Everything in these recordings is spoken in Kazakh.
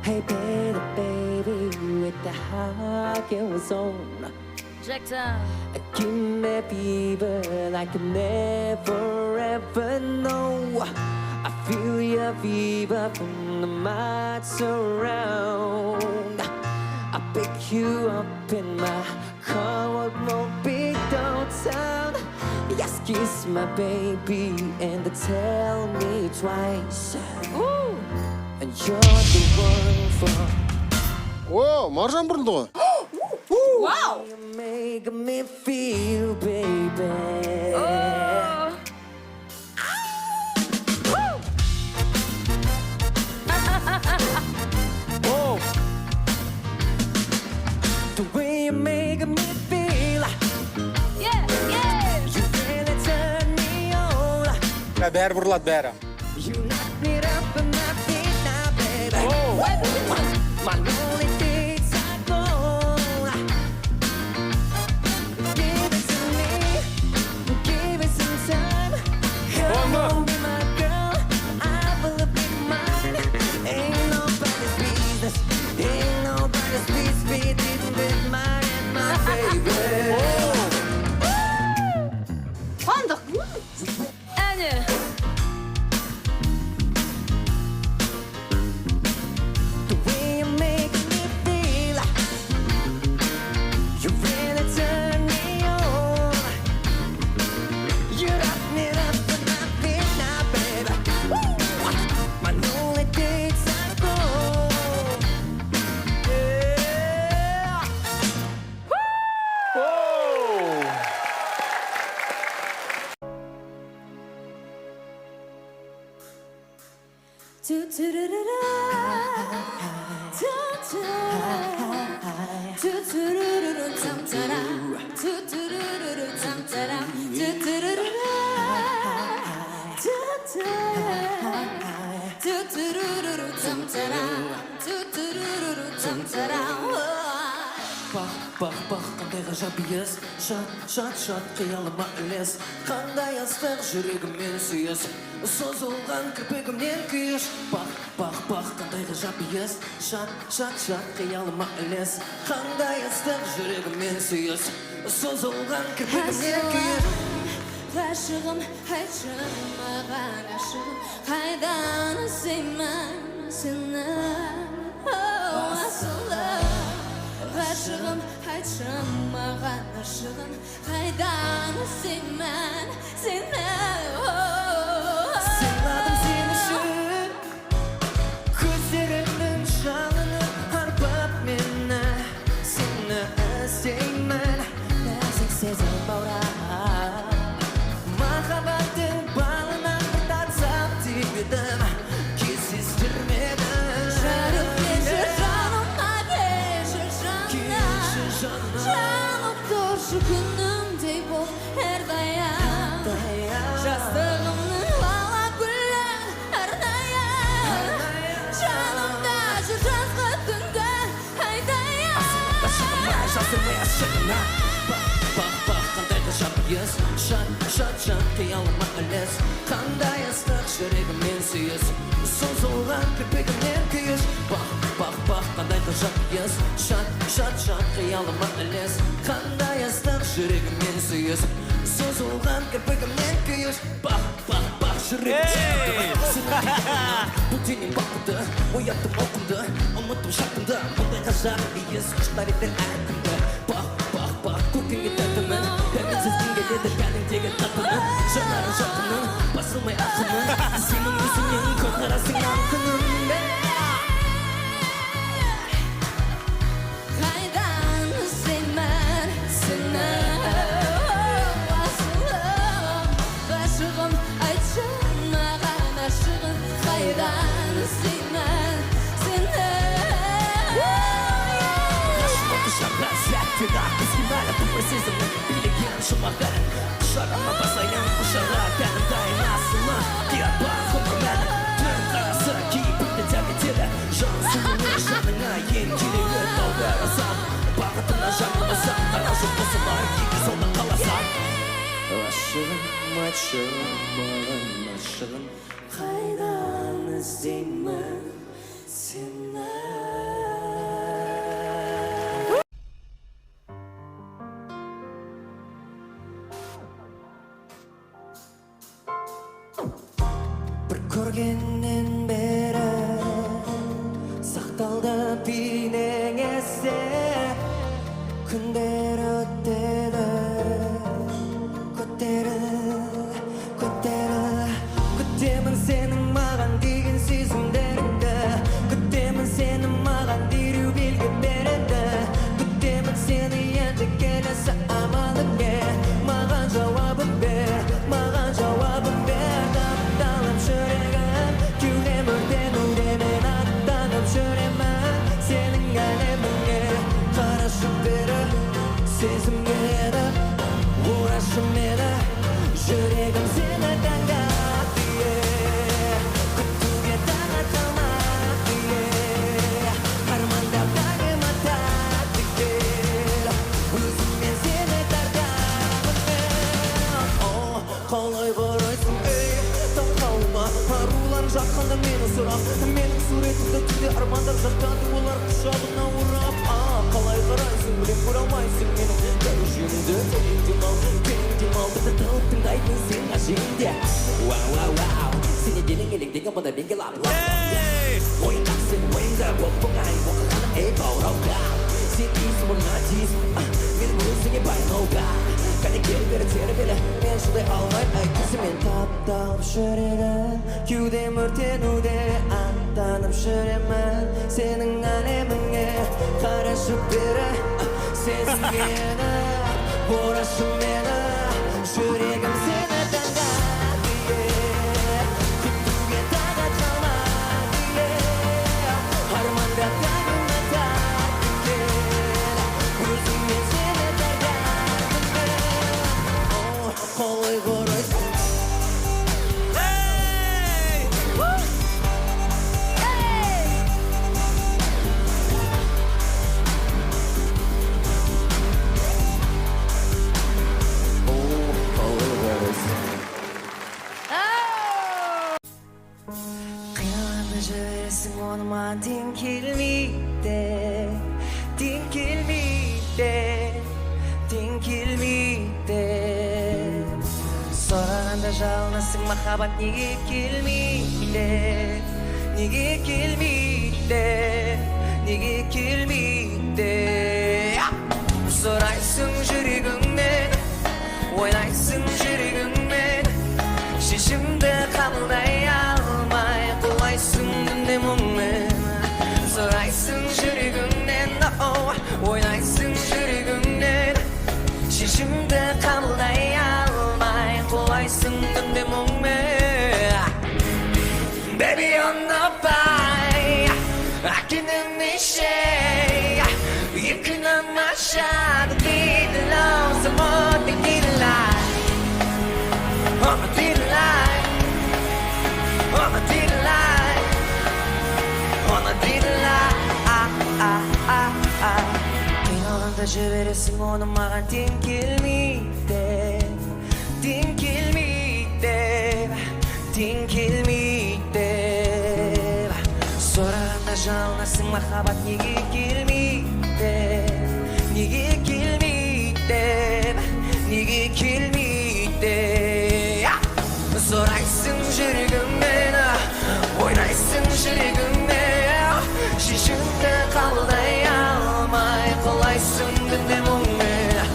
Hey baby, baby, with the heart it was on. Check time. Give me fever like I never ever know. I feel your fever from the miles around. I pick you up in my car, walk no big downtown. Yes, kiss my baby and tell me twice. Ooh. And you're the one for. О, маржан бұрылды ғой. Wow. You make me feel, baby. О, The way you make me feel, Yeah, yeah. you really turn me on. бәрі бұрылады бәрі. You knock me up on my feet now, baby. My lonely days are gone. Give it to me, give it some time. Come on, be my girl, I will be mine. Ain't nobody's business, ain't nobody's business, with mine and my baby. Fındık. Yani. The way you make me feel, you really turn me on. You rock me up on my feet now, baby. My lonely days are gone. Yeah. Бақ, қандай ғажап иіс. Шат, қиялыма ілес. Қандай ыстық жүрегіммен сүйіс. Созылған кірпігімнен күйіш. Бақ, қандай ғажап иіс. Шат, қиялыма ілес. Қандай ыстық жүрегіммен сүйіс. Созылған кірпігімнен күйіш. Ғашығым, айтшы маған ғашығым, қайдан іздеймін сені, асылым. Ғашығым, айтшы маған ғашығым, қайдан іздеймін сені. Сыйладым сен үшін, көздеріңнің жалынын арбап мені. Сені іздеймін, нәзік сезім баурап. Махаббаттың балына татсам деп едім, кездестірмедім. Жарық кешір жаныма, кешір жаным. Жанып тұршы күнімдей бол әрдайым. Жастығымның бала гүлін әрдайым. Жанымда жүр жазғы түнгі айдайым. Жасырмай ашығына. Бақ, қандай ғажап иіс. Шат, қиялыма ілес. Қандай ыстық жүрегіммен сүйіс. Созылған кірпігімнен күйіш. Бақ, қандай ғажап иіс. Шат, қиялыма ілес. Қандай ыстық жүрегіммен сүйіс. Созылған кірпігімнен күйіш. Бақ, жүрегім бұл денем бақыты, ояттым оқымды, ұмыттым шаттымды. Мұндай ғажап иіс құштар етер әркімді. Бақ, көккенге тәттімін, дәрменсіздің келеді тәніңдегі татымын. Жанарың жарқының, басылмай ақының, сенің өзіңнен көз қарасың аңқының. Қайдан іздеймін сені, асылым. Ғашығым, айтшы маған ғашығым, қайдан іздеймін сені. Ғашығымды шапқан сәттер-ақ ескенәлі тұмай сезімнің билеген жұмағын. Құшағыма басайын құшаға тәнім дайын асылы. Қият бар ғұмыр мәні, түн қарасы кейіпіңді дәм етеді. Жан сұлуы жаныңа ең керегі таудар азам. Бағытына жаңылмасам, қара жол қосылар, егіз жолдан қаласам. Ғашығым, маған ғашығым, қайдан іздеймін бір көргеннен бері сақталды бейнең есте күндер өтеді күтемін сенің маған деген сезімдеріңді күтемін сені маған дереу белгі береді күтемін сені енді келесі амалыңе маған жауабын бер тапталып жүрегім кеудем өртенуде мен аттанып жүремін сенің әлеміңе қарашы бері сезімге еді орашы мені жүрегім сені таңдап күтуге таңа қалмақ армандап таңыма татты кел өзіммен сені тартамын қалай қарайсың таң қалма арулар жаққанда мені сұрап менің суретімді түнде армандар жатады олар құшағына орап қалай қарайсың білем көре алмайсың менің жүрегімді тереңден ал бізді тауып тыңдайтын сен әжеңде вау сені делең елеңдеген бұнда мен келап ойындақ сен ойында боп оңай оқығаны ей баурауға сен дейсің мына дейсің менің өзіңе байлауға кәне кел бері тері белі мен шыдай алмай айтқызымен тапталып жүрегім кеудем өртенуде аттанып жүремін сенің әлеміңе қарашы бері сезімге ені орашы мені жүрегім сені таңдап күтуге таңат қалмады армандап таңыма татты кел өзіммен сені тартамын қалай қарайсың қиялымды жібересің оны маған тең келмейді сұрағанда жалынасың махаббат неге келмейді сұрайсың жүрегіңнен ойнайсың жүрегіңмен шешімді қабылдай алмай құлайсың үнде мұңмен сұрайсың жүрегіңнен ойнайсың жүрегіңнен шешімді қабылдай алмай құлайсың үнде мұңмен Baby on the fire I can initiate You can shine the beat alone someone to get alive I'm a delight I'm a delight I'm a delight қиялымды жібересің оны маған тең келмейді сұрағанда жалынасың махаббат неге келмейді сұрайсың жүрегіңмен ойнайсың жүрегіңмен шешімді қабылдай алмай құлайсың үнде мұңмен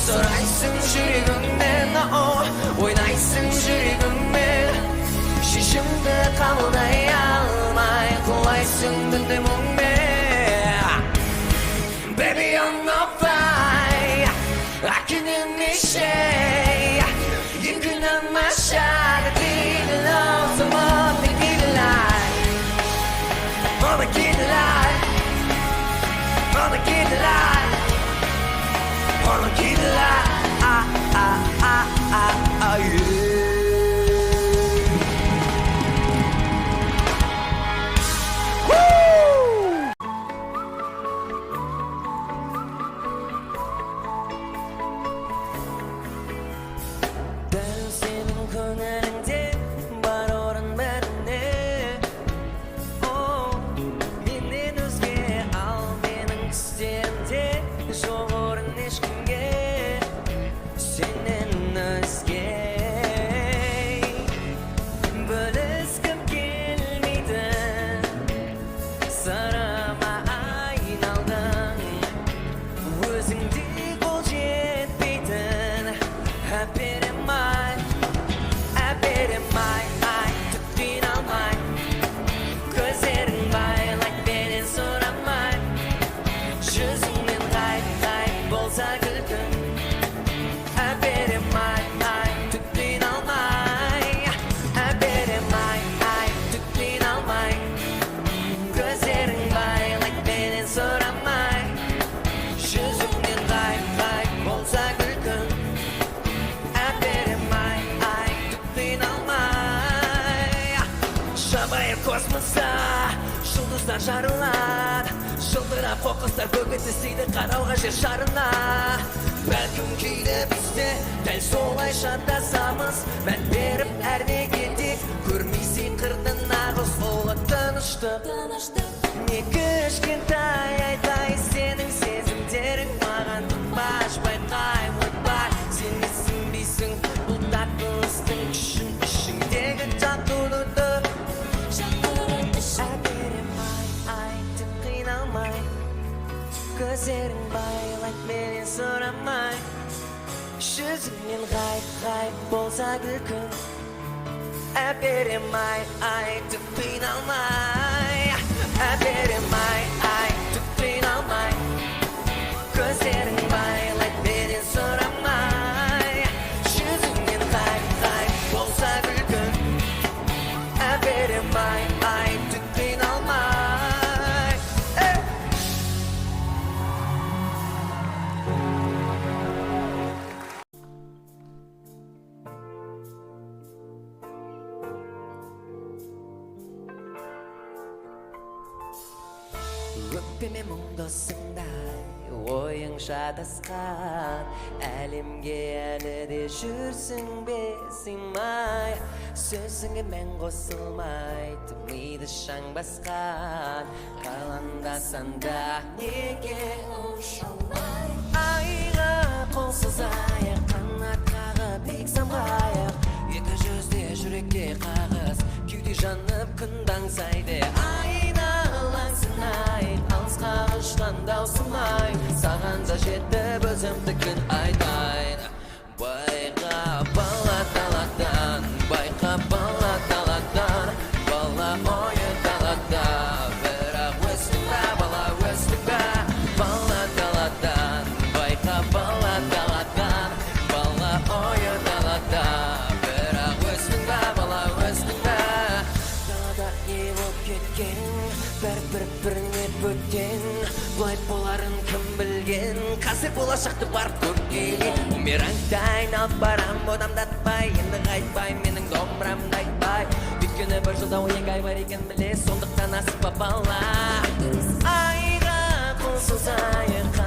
сұрайсың жүрегіңмен ойнайсың жүрегіңмен шешімді қабылдай алмай құлайсың үнде мұңмен Baby on the fire I can initiate You can have my shot at being alone someone to get alive Wanna get alive Wanna get alive Wanna get alive yeah әлемде жоқ орын ешкімге сенен өзге бөліскім келмейді сырыма айналдың өзіңде қол жетпейтін әперемай түк қиналмай көздерің байлайды менен сұрамай жүзіңнен ғайып болса күлкің әперемай түк қиналмай әперемай түк қиналмай көздерің байлайды менен сұрамай жүзіңнен ғайып болса күлкің әперемай түк қиналмай жабайы космоста жұлдыздар жарылады жылтырап қоқыстар көгін іздейді қарауға жер шарына бәлкім кейде бізде дәл солай шатасамыз мән беріп әрнегеде көрмейсің қырды нағыз ұлы тыныштық не кішкентай айтай сенің сезімдерің маған тұнбаш байқай ұмытпай сен түсінбейсің бұл татты істің күшін ішіңдегі жатуды әперемай түк қиналмай көздерің байлайды менен сұрамай жүзіңнен ғайып болса күлкің әперемай түк қиналмай әперемай түк қиналмай көздерің байлайды менен сұрамай жүзіңнен ғайып болса күлкің әперемай түк қиналмай өкпеме мұңдысыңдай ойың шатасқан әлемге әлі де жүрсің бе сыймай сөзіңе мен қосылмай миды шаң басқан қаландасаң да неге ұша алмай айға қол созайық қанат қағып биік самғайық екі жүзде жүрекке қағыс кеуде жанып күн аңсайды айналаңсың ай алысқа ұшқан даусым-ай саған да жетіп өзімді күн айтайын байқа бала даладан байқа бала даладан бала ойы далада бірақ өстің бе бала өстің бе бала даладан байқа бала даладан бала ойы далада бірақ өстің бе бала өстің бе далада не болып кеткен бір-біріне бөтен былай боларын кім білген қазір болашақты барып көргелі бумерангтай айналып барам одамдатпай енді қайтпай менің домбырамды айтпай өйткені бір жылда 12 ай бар екен білес сондықтан асықпа бала айға қол созайық